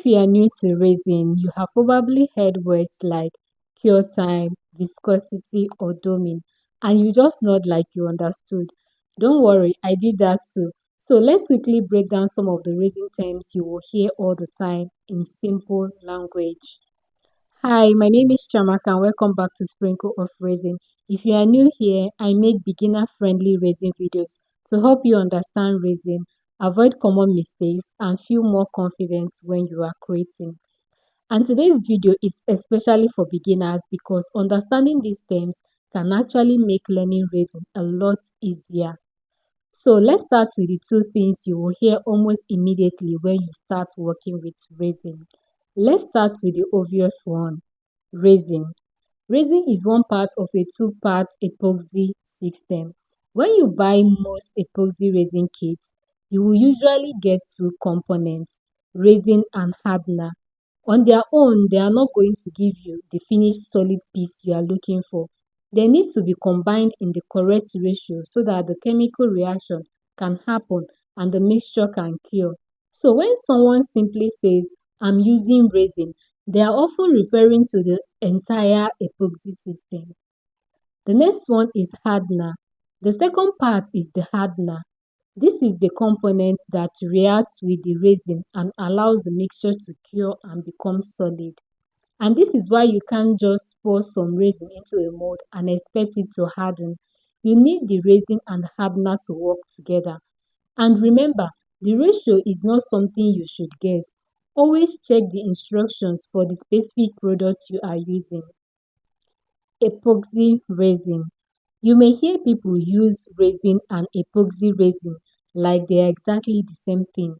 If you are new to resin, you have probably heard words like cure time, viscosity, or doming, and you just nod like you understood. Don't worry, I did that too. So let's quickly break down some of the resin terms you will hear all the time in simple language. Hi, my name is Chamaka and welcome back to Sprinkle of Resin. If you are new here, I make beginner-friendly resin videos to help you understand resin, avoid common mistakes, and feel more confident when you are creating. And today's video is especially for beginners because understanding these terms can actually make learning resin a lot easier. So let's start with the two things you will hear almost immediately when you start working with resin. Let's start with the obvious one, resin. Resin is one part of a two-part epoxy system. When you buy most epoxy resin kits, you will usually get two components, resin and hardener. On their own, they are not going to give you the finished solid piece you are looking for. They need to be combined in the correct ratio so that the chemical reaction can happen and the mixture can cure. So when someone simply says, I'm using resin, they are often referring to the entire epoxy system. The next one is hardener. The second part is the hardener. This is the component that reacts with the resin and allows the mixture to cure and become solid. And this is why you can't just pour some resin into a mold and expect it to harden. You need the resin and hardener to work together. And remember, the ratio is not something you should guess. Always check the instructions for the specific product you are using. Epoxy resin. You may hear people use resin and epoxy resin like they are exactly the same thing.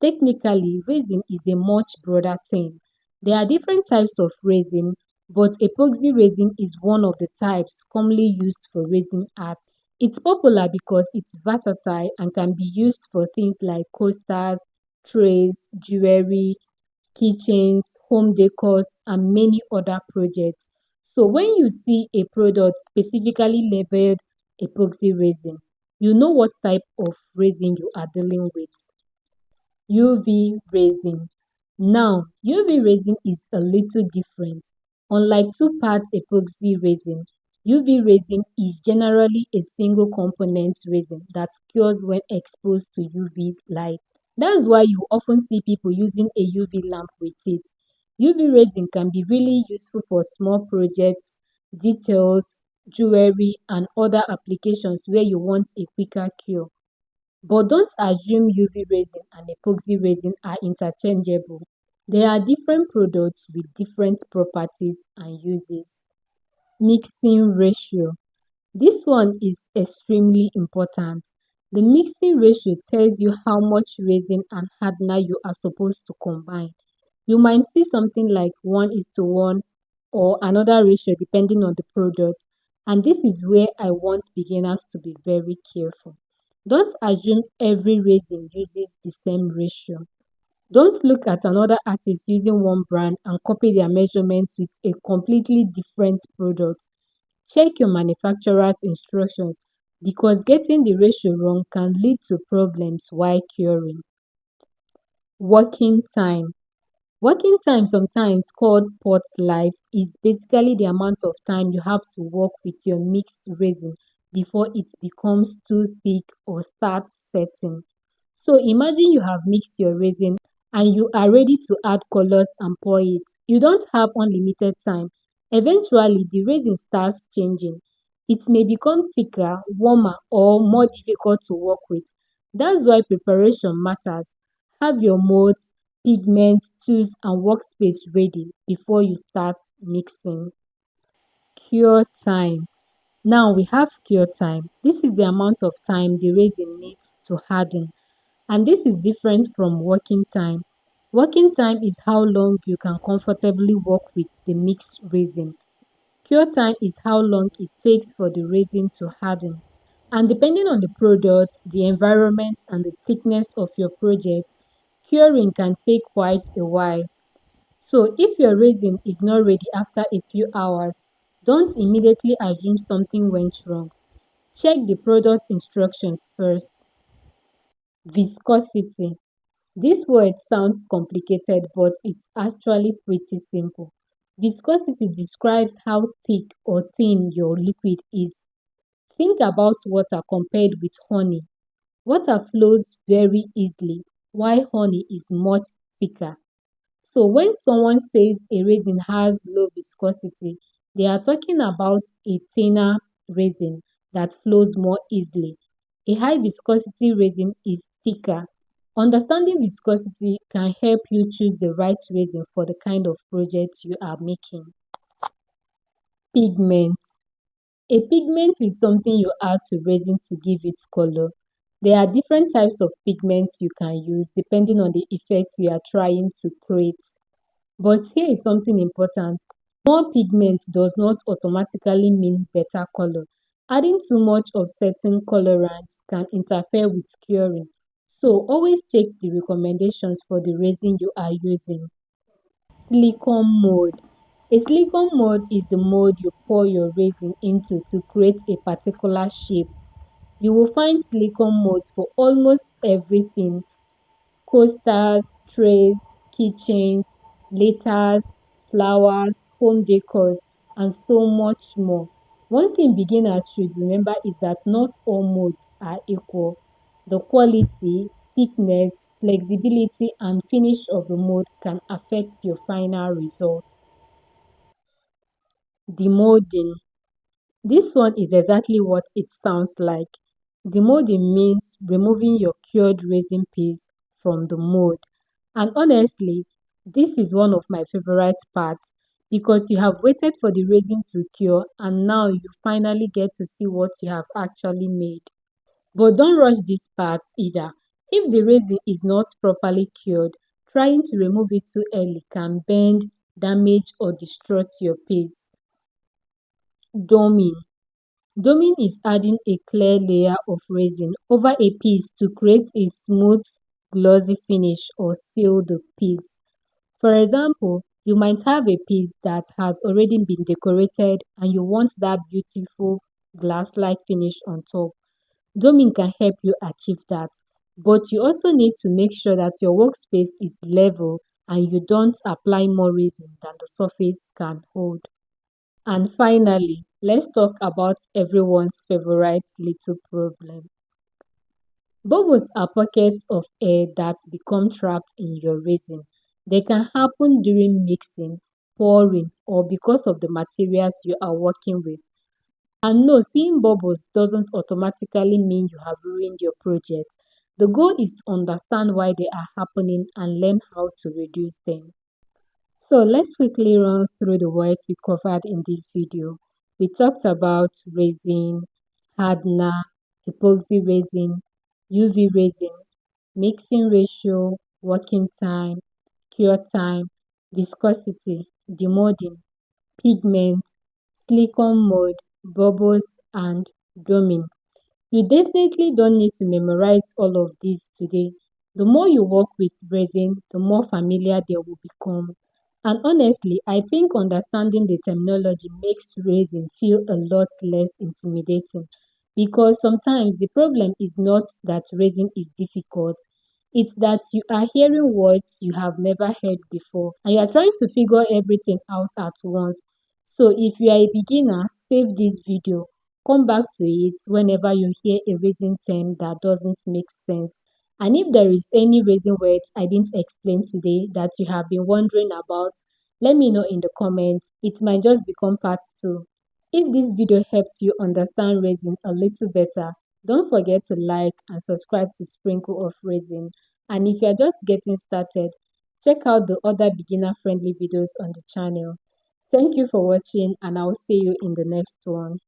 Technically, resin is a much broader term. There are different types of resin, but epoxy resin is one of the types commonly used for resin art. It's popular because it's versatile and can be used for things like coasters, trays, jewelry, keychains, home decors, and many other projects. So when you see a product specifically labeled epoxy resin, you know what type of resin you are dealing with. UV resin. Now, UV resin is a little different. Unlike two-part epoxy resin, UV resin is generally a single component resin that cures when exposed to UV light. That's why you often see people using a UV lamp with it. UV resin can be really useful for small projects, details, jewelry, and other applications where you want a quicker cure. But don't assume UV resin and epoxy resin are interchangeable. They are different products with different properties and uses. Mixing ratio. This one is extremely important. The mixing ratio tells you how much resin and hardener you are supposed to combine. You might see something like 1 is to 1 or another ratio depending on the product. And this is where I want beginners to be very careful. Don't assume every resin uses the same ratio. Don't look at another artist using one brand and copy their measurements with a completely different product. Check your manufacturer's instructions because getting the ratio wrong can lead to problems while curing. Working time. Working time, sometimes called pot life, is basically the amount of time you have to work with your mixed resin before it becomes too thick or starts setting. So imagine you have mixed your resin and you are ready to add colors and pour it. You don't have unlimited time. Eventually, the resin starts changing. It may become thicker, warmer, or more difficult to work with. That's why preparation matters. Have your molds, pigments, tools, and workspace ready before you start mixing. Cure time. Now we have cure time. This is the amount of time the resin needs to harden, and this is different from working time. Working time is how long you can comfortably work with the mixed resin. Cure time is how long it takes for the resin to harden. And depending on the product, the environment, and the thickness of your project, curing can take quite a while. So if your resin is not ready after a few hours, don't immediately assume something went wrong. Check the product instructions first. Viscosity. This word sounds complicated, but it's actually pretty simple. Viscosity describes how thick or thin your liquid is. Think about water compared with honey. Water flows very easily, while honey is much thicker. So when someone says a resin has low viscosity, they are talking about a thinner resin that flows more easily. A high viscosity resin is thicker. Understanding viscosity can help you choose the right resin for the kind of project you are making. Pigment. A pigment is something you add to resin to give it color. There are different types of pigments you can use depending on the effect you are trying to create. But here is something important. More pigment does not automatically mean better color. Adding too much of certain colorants can interfere with curing. So always check the recommendations for the resin you are using. Silicone mold. A silicone mold is the mold you pour your resin into to create a particular shape. You will find silicone molds for almost everything: coasters, trays, kitchens, letters, flowers, home decors, and so much more. One thing beginners should remember is that not all molds are equal. The quality, thickness, flexibility, and finish of the mold can affect your final result. Demolding. This one is exactly what it sounds like. Demolding means removing your cured resin piece from the mold. And honestly, this is one of my favorite parts because you have waited for the resin to cure and now you finally get to see what you have actually made. But don't rush this part either. If the resin is not properly cured, trying to remove it too early can bend, damage, or destroy your piece. Doming. Doming is adding a clear layer of resin over a piece to create a smooth, glossy finish or seal the piece. For example, you might have a piece that has already been decorated and you want that beautiful glass-like finish on top. Doming can help you achieve that, but you also need to make sure that your workspace is level and you don't apply more resin than the surface can hold. And finally, let's talk about everyone's favorite little problem. Bubbles are pockets of air that become trapped in your resin. They can happen during mixing, pouring, or because of the materials you are working with. And no, seeing bubbles doesn't automatically mean you have ruined your project. The goal is to understand why they are happening and learn how to reduce them. So let's quickly run through the words we covered in this video. We talked about resin, hardener, epoxy resin, UV resin, mixing ratio, working time, cure time, viscosity, demolding, pigment, silicone mold, bubbles, and doming. You definitely don't need to memorize all of these today. The more you work with resin, the more familiar they will become. And honestly, I think understanding the terminology makes resin feel a lot less intimidating because sometimes the problem is not that resin is difficult, it's that you are hearing words you have never heard before and you are trying to figure everything out at once. So if you are a beginner, save this video. Come back to it whenever you hear a reason term that doesn't make sense. And if there is any reason words I didn't explain today that you have been wondering about, let me know in the comments. It might just become part 2. If this video helped you understand resin a little better, don't forget to like and subscribe to Sprinkle of Resin. And if you're just getting started, check out the other beginner friendly videos on the channel. Thank you for watching and I'll see you in the next one.